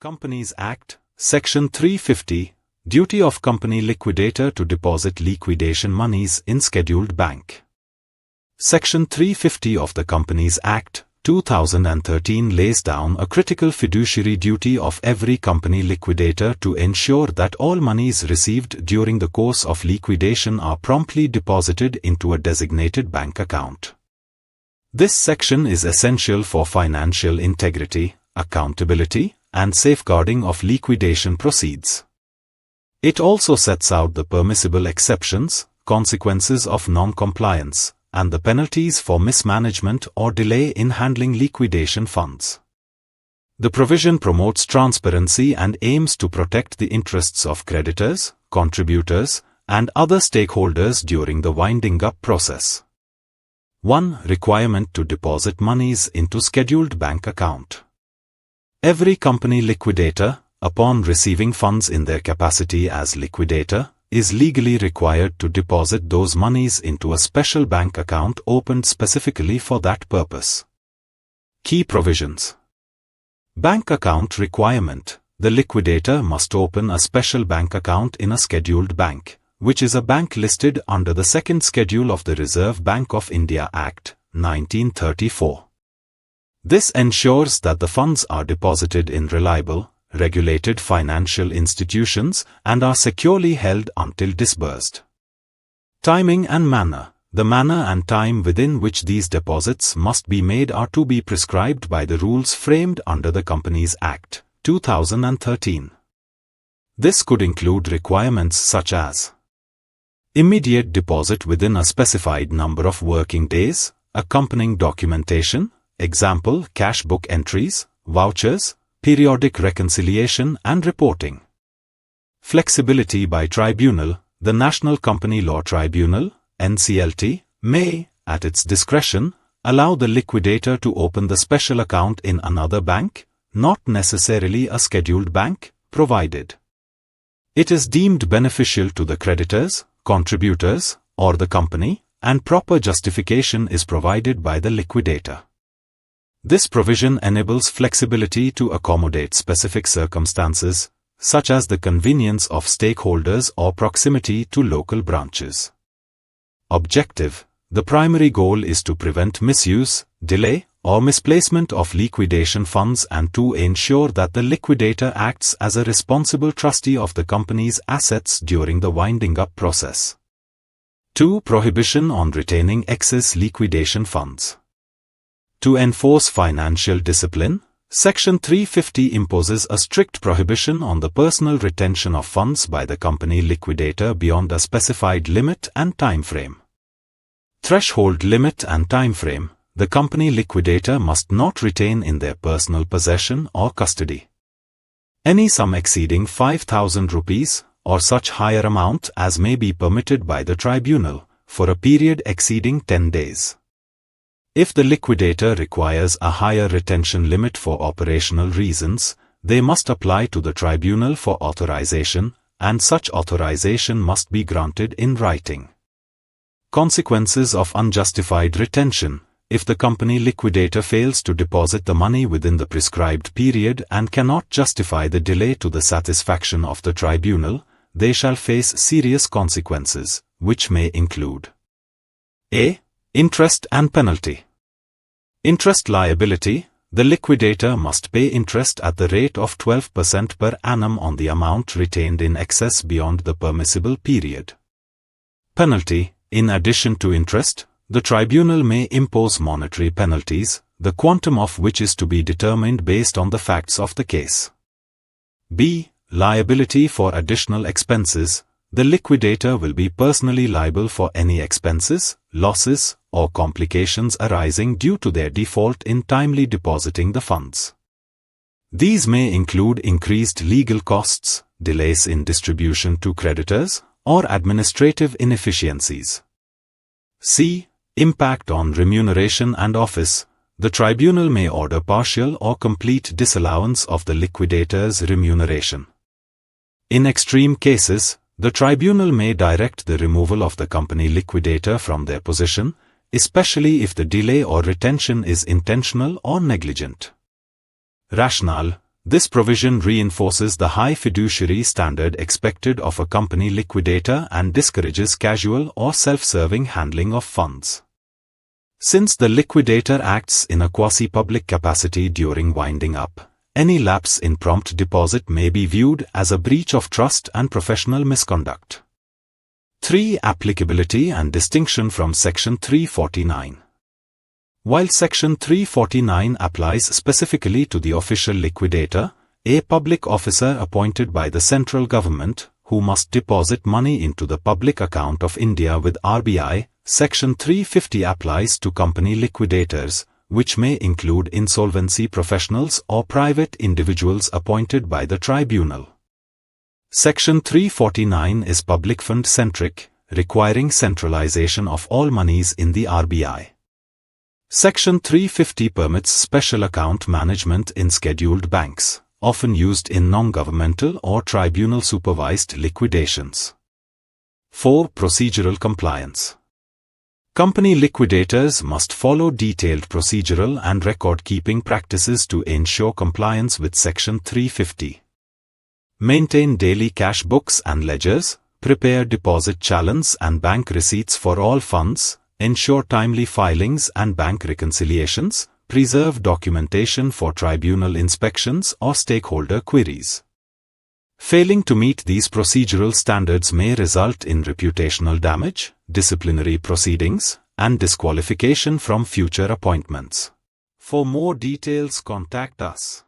Companies Act, Section 350, Duty of Company Liquidator to deposit liquidation monies in scheduled bank. Section 350 of the Companies Act, 2013 lays down a critical fiduciary duty of every company liquidator to ensure that all monies received during the course of liquidation are promptly deposited into a designated bank account. This section is essential for financial integrity, accountability, and safeguarding of liquidation proceeds. It also sets out the permissible exceptions, consequences of non-compliance, and the penalties for mismanagement or delay in handling liquidation funds. The provision promotes transparency and aims to protect the interests of creditors, contributors, and other stakeholders during the winding-up process. 1. Requirement to deposit monies into scheduled bank account. Every company liquidator, upon receiving funds in their capacity as liquidator, is legally required to deposit those monies into a special bank account opened specifically for that purpose. Key provisions. Bank account requirement. The liquidator must open a special bank account in a scheduled bank, which is a bank listed under the second schedule of the Reserve Bank of India Act, 1934. This ensures that the funds are deposited in reliable, regulated financial institutions and are securely held until disbursed. Timing and manner. The manner and time within which these deposits must be made are to be prescribed by the rules framed under the Companies Act, 2013. This could include requirements such as immediate deposit within a specified number of working days, accompanying documentation, example, cash book entries, vouchers, periodic reconciliation and reporting. Flexibility by tribunal. The National Company Law Tribunal, NCLT, may, at its discretion, allow the liquidator to open the special account in another bank, not necessarily a scheduled bank, provided it is deemed beneficial to the creditors, contributors, or the company, and proper justification is provided by the liquidator. This provision enables flexibility to accommodate specific circumstances, such as the convenience of stakeholders or proximity to local branches. Objective. The primary goal is to prevent misuse, delay, or misplacement of liquidation funds and to ensure that the liquidator acts as a responsible trustee of the company's assets during the winding-up process. 2. Prohibition on retaining excess liquidation funds. To enforce financial discipline, Section 350 imposes a strict prohibition on the personal retention of funds by the company liquidator beyond a specified limit and time frame. Threshold limit and time frame. The company liquidator must not retain in their personal possession or custody any sum exceeding 5,000 rupees, or such higher amount as may be permitted by the tribunal, for a period exceeding 10 days. If the liquidator requires a higher retention limit for operational reasons, they must apply to the tribunal for authorization, and such authorization must be granted in writing. Consequences of unjustified retention. If the company liquidator fails to deposit the money within the prescribed period and cannot justify the delay to the satisfaction of the tribunal, they shall face serious consequences, which may include a. Interest and penalty. Interest liability. The liquidator must pay interest at the rate of 12% per annum on the amount retained in excess beyond the permissible period. Penalty. In addition to interest, the tribunal may impose monetary penalties, the quantum of which is to be determined based on the facts of the case. B. Liability for additional expenses. The liquidator will be personally liable for any expenses, losses, or complications arising due to their default in timely depositing the funds. These may include increased legal costs, delays in distribution to creditors, or administrative inefficiencies. C. Impact on remuneration and office. The tribunal may order partial or complete disallowance of the liquidator's remuneration. In extreme cases, the tribunal may direct the removal of the company liquidator from their position, especially if the delay or retention is intentional or negligent. Rationale. This provision reinforces the high fiduciary standard expected of a company liquidator and discourages casual or self-serving handling of funds. Since the liquidator acts in a quasi-public capacity during winding up, any lapse in prompt deposit may be viewed as a breach of trust and professional misconduct. 3. Applicability and distinction from Section 349. While Section 349 applies specifically to the official liquidator, a public officer appointed by the central government, who must deposit money into the public account of India with RBI, Section 350 applies to company liquidators, which may include insolvency professionals or private individuals appointed by the tribunal. Section 349 is public fund-centric, requiring centralization of all monies in the RBI. Section 350 permits special account management in scheduled banks, often used in non-governmental or tribunal-supervised liquidations. 4. Procedural compliance. Company liquidators must follow detailed procedural and record-keeping practices to ensure compliance with Section 350. Maintain daily cash books and ledgers, prepare deposit challans and bank receipts for all funds, ensure timely filings and bank reconciliations, preserve documentation for tribunal inspections or stakeholder queries. Failing to meet these procedural standards may result in reputational damage, disciplinary proceedings, and disqualification from future appointments. For more details, contact us.